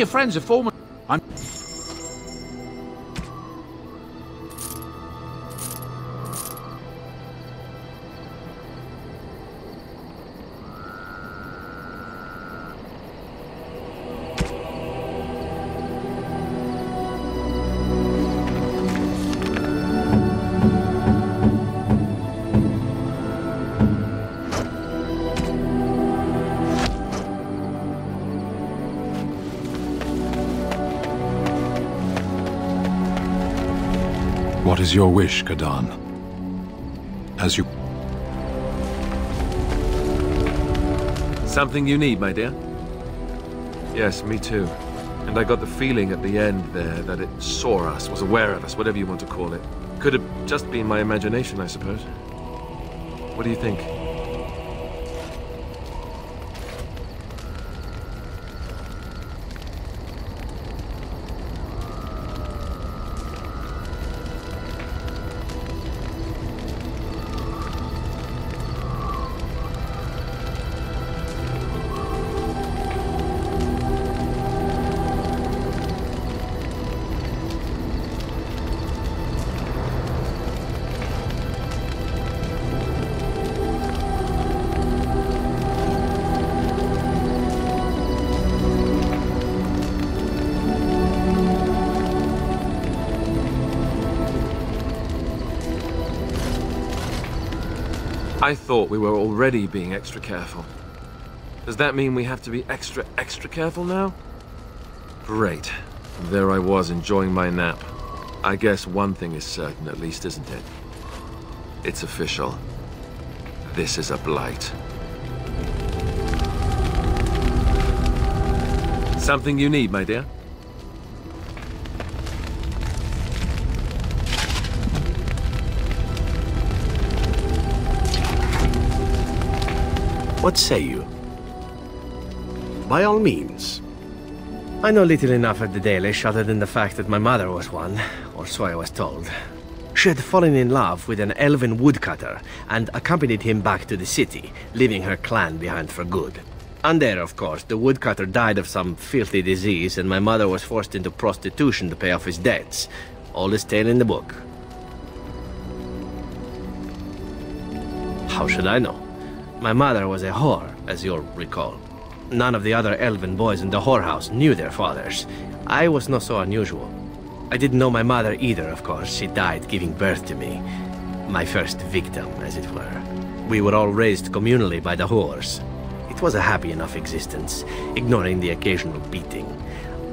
your friends are forming... I'm... What is your wish, Kadan? As you... Something you need, my dear? Yes, me too. And I got the feeling at the end there that it saw us, was aware of us, whatever you want to call it. Could have just been my imagination, I suppose. What do you think? I thought we were already being extra careful. Does that mean we have to be extra careful now? Great. There I was enjoying my nap. I guess one thing is certain at least, isn't it? It's official. This is a blight. Something you need, my dear? What say you? By all means. I know little enough of the Dalish other than the fact that my mother was one, or so I was told. She had fallen in love with an elven woodcutter and accompanied him back to the city, leaving her clan behind for good. And there, of course, the woodcutter died of some filthy disease and my mother was forced into prostitution to pay off his debts. Oldest tale in the book. How should I know? My mother was a whore, as you'll recall. None of the other elven boys in the whorehouse knew their fathers. I was not so unusual. I didn't know my mother either, of course. She died giving birth to me. My first victim, as it were. We were all raised communally by the whores. It was a happy enough existence, ignoring the occasional beating.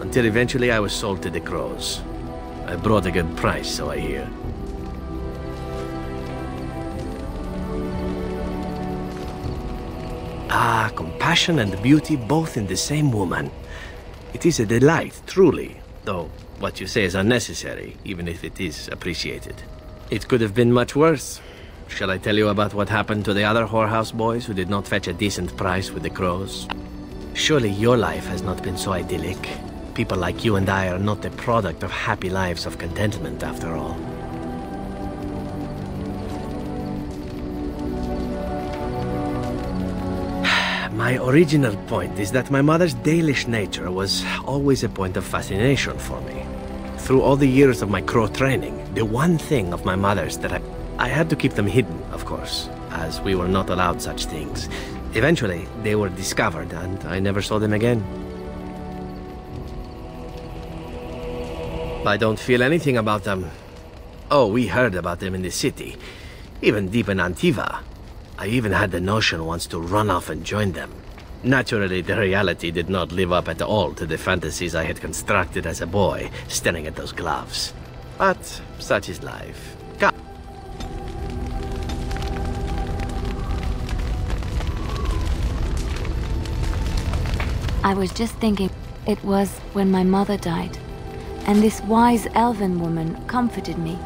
Until eventually I was sold to the crows. I brought a good price, so I hear. Ah, compassion and beauty both in the same woman. It is a delight, truly, though what you say is unnecessary, even if it is appreciated. It could have been much worse. Shall I tell you about what happened to the other whorehouse boys who did not fetch a decent price with the crows? Surely your life has not been so idyllic. People like you and I are not the product of happy lives of contentment, after all. My original point is that my mother's Dalish nature was always a point of fascination for me. Through all the years of my crow training, the one thing of my mother's that I had to keep them hidden, of course, as we were not allowed such things. Eventually, they were discovered, and I never saw them again. I don't feel anything about them. Oh, we heard about them in the city, even deep in Antiva. I even had the notion once to run off and join them. Naturally, the reality did not live up at all to the fantasies I had constructed as a boy, staring at those gloves. But such is life. I was just thinking, it was when my mother died, and this wise elven woman comforted me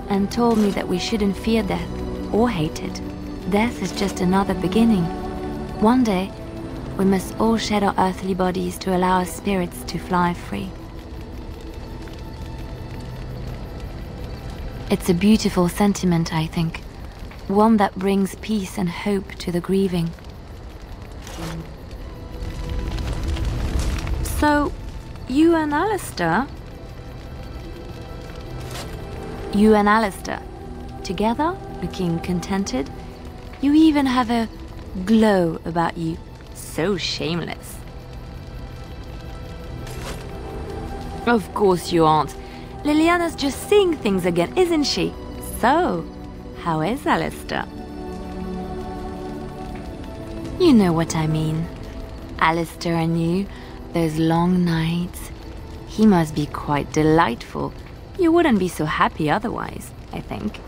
and told me that we shouldn't fear death or hate it. Death is just another beginning. One day, we must all shed our earthly bodies to allow our spirits to fly free. It's a beautiful sentiment, I think. One that brings peace and hope to the grieving. So, You and Alistair? You and Alistair. Together, looking contented. You even have a glow about you. So shameless. Of course you aren't. Liliana's just seeing things again, isn't she? So, how is Alistair? You know what I mean. Alistair and you, those long nights. He must be quite delightful. You wouldn't be so happy otherwise, I think.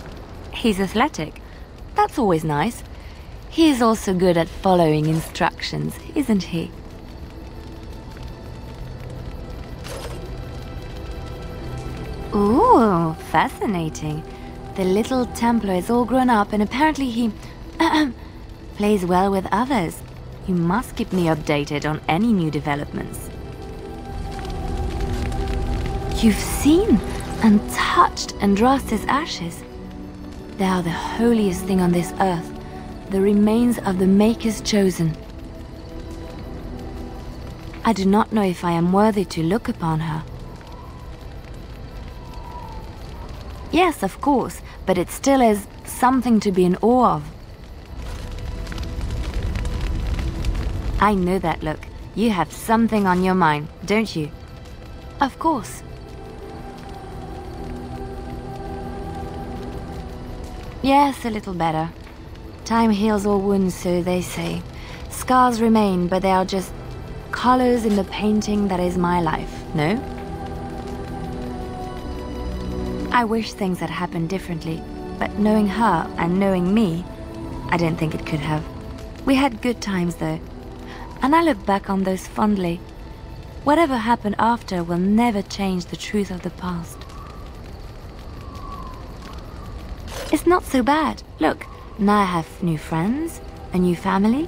He's athletic. That's always nice. He is also good at following instructions, isn't he? Ooh, fascinating. The little Templar is all grown up and apparently he plays well with others. You must keep me updated on any new developments. You've seen and touched Andraste's ashes. They are the holiest thing on this earth, the remains of the Maker's Chosen. I do not know if I am worthy to look upon her. Yes, of course, but it still is something to be in awe of. I know that look. You have something on your mind, don't you? Of course. Yes, a little better. Time heals all wounds, so they say. Scars remain, but they are just colors in the painting that is my life, no? I wish things had happened differently, but knowing her and knowing me, I don't think it could have. We had good times though, and I look back on those fondly. Whatever happened after will never change the truth of the past. It's not so bad. Look, now I have new friends, a new family.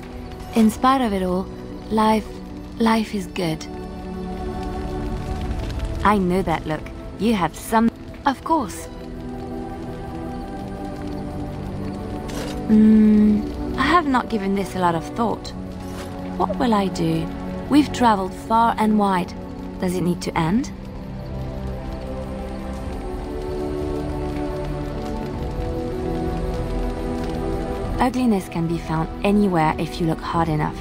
In spite of it all, life is good. I know that look. You have some... Of course. I have not given this a lot of thought. What will I do? We've traveled far and wide. Does it need to end? Ugliness can be found anywhere if you look hard enough.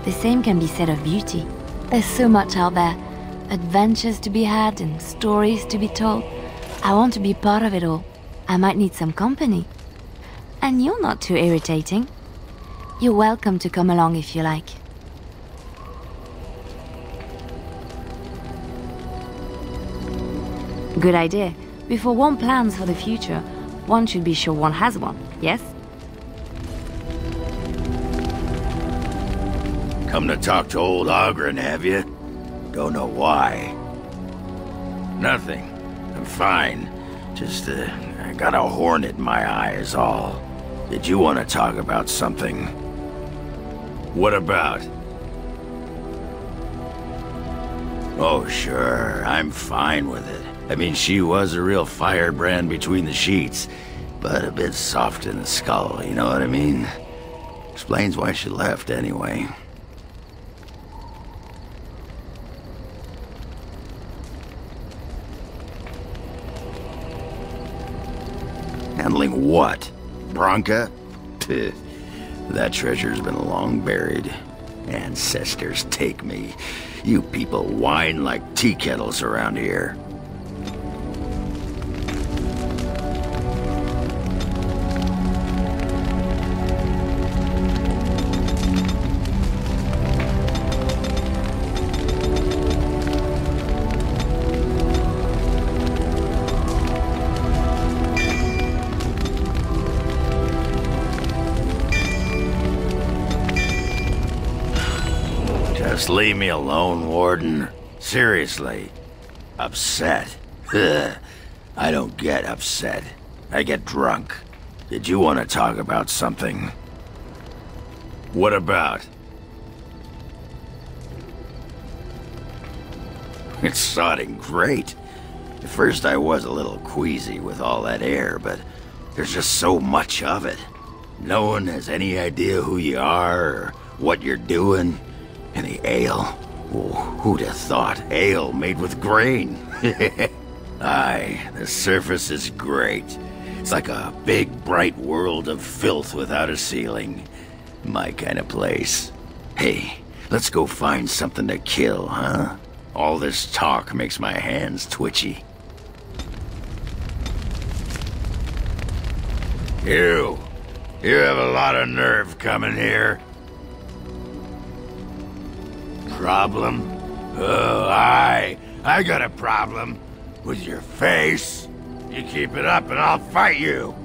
The same can be said of beauty. There's so much out there. Adventures to be had and stories to be told. I want to be part of it all. I might need some company. And you're not too irritating. You're welcome to come along if you like. Good idea. Before one plans for the future, one should be sure one has one, yes? Come to talk to old Ogren, have you? Don't know why. Nothing. I'm fine. Just, I got a hornet in my eye is all. Did you want to talk about something? What about? Oh, sure. I'm fine with it. I mean, she was a real firebrand between the sheets, but a bit soft in the skull, you know what I mean? Explains why she left, anyway. Handling what? Bronca? Pfft. That treasure's been long buried. Ancestors take me. You people whine like tea kettles around here. Just leave me alone, Warden. Seriously. Upset. Ugh. I don't get upset. I get drunk. Did you want to talk about something? What about? It's sodding great. At first I was a little queasy with all that air, but there's just so much of it. No one has any idea who you are or what you're doing. Any ale? Oh, who'd have thought ale made with grain? Aye, the surface is great. It's like a big, bright world of filth without a ceiling. My kind of place. Hey, let's go find something to kill, huh? All this talk makes my hands twitchy. You have a lot of nerve coming here. Problem? Oh, I got a problem. With your face. You keep it up and I'll fight you.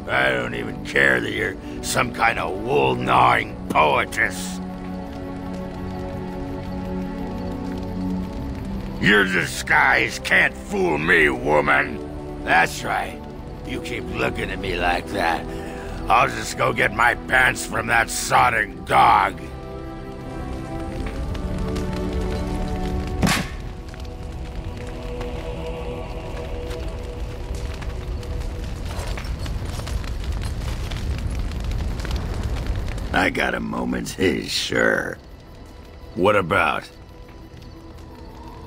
I don't even care that you're some kind of wool-gnawing poetess. Your disguise can't fool me, woman. That's right. You keep looking at me like that, I'll just go get my pants from that sodding dog. I got a moment, sure. What about?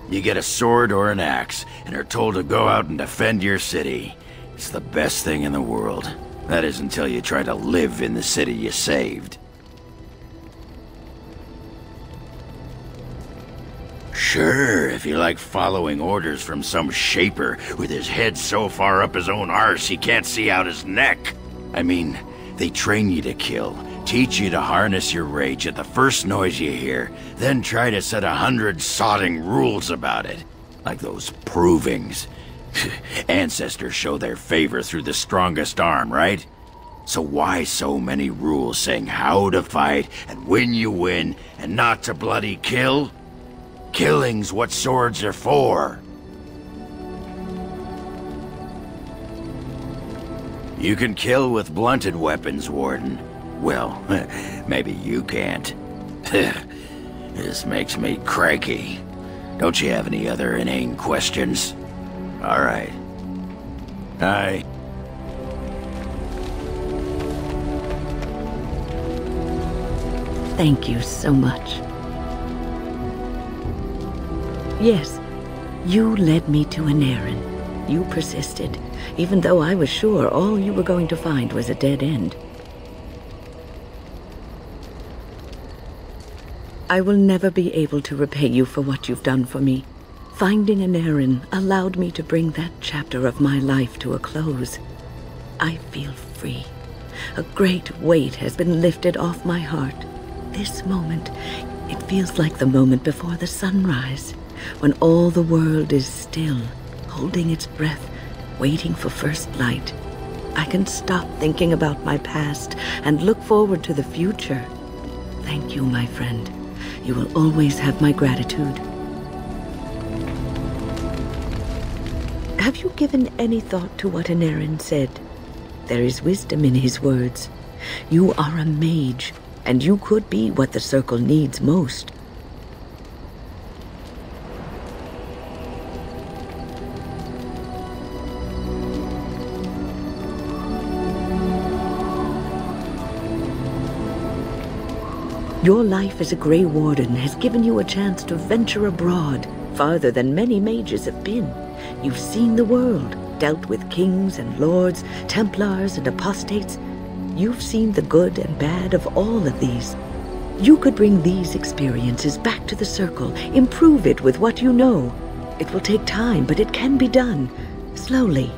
You get a sword or an axe, and are told to go out and defend your city. It's the best thing in the world. That is until you try to live in the city you saved. Sure, if you like following orders from some shaper with his head so far up his own arse he can't see out his neck. I mean, they train you to kill. Teach you to harness your rage at the first noise you hear, then try to set 100 sodding rules about it. Like those provings. Ancestors show their favor through the strongest arm, right? So why so many rules saying how to fight, and when you win, and not to bloody kill? Killing's what swords are for. You can kill with blunted weapons, Warden. Well, maybe you can't. This makes me cranky. Don't you have any other inane questions? All right. Thank you so much. Yes, you led me to an errand. You persisted, even though I was sure all you were going to find was a dead end. I will never be able to repay you for what you've done for me. Finding an errand allowed me to bring that chapter of my life to a close. I feel free. A great weight has been lifted off my heart. This moment, it feels like the moment before the sunrise, when all the world is still, holding its breath, waiting for first light. I can stop thinking about my past and look forward to the future. Thank you, my friend. You will always have my gratitude. Have you given any thought to what Anarin said? There is wisdom in his words. You are a mage, and you could be what the Circle needs most. Your life as a Grey Warden has given you a chance to venture abroad, farther than many mages have been. You've seen the world, dealt with kings and lords, Templars and apostates. You've seen the good and bad of all of these. You could bring these experiences back to the Circle, improve it with what you know. It will take time, but it can be done, slowly.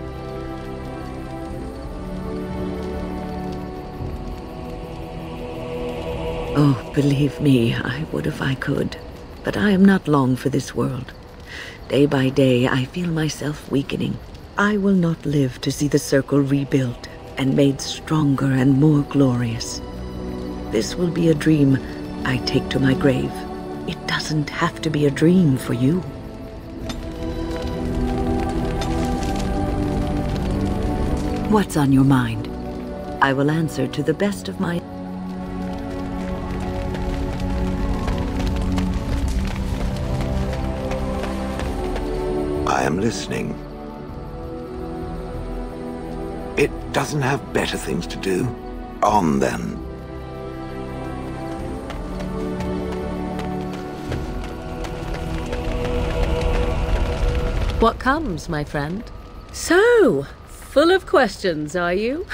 Oh, believe me, I would if I could. But I am not long for this world. Day by day, I feel myself weakening. I will not live to see the Circle rebuilt and made stronger and more glorious. This will be a dream I take to my grave. It doesn't have to be a dream for you. What's on your mind? I will answer to the best of my... I am listening. It doesn't have better things to do. On then. What comes, my friend? So, full of questions, are you?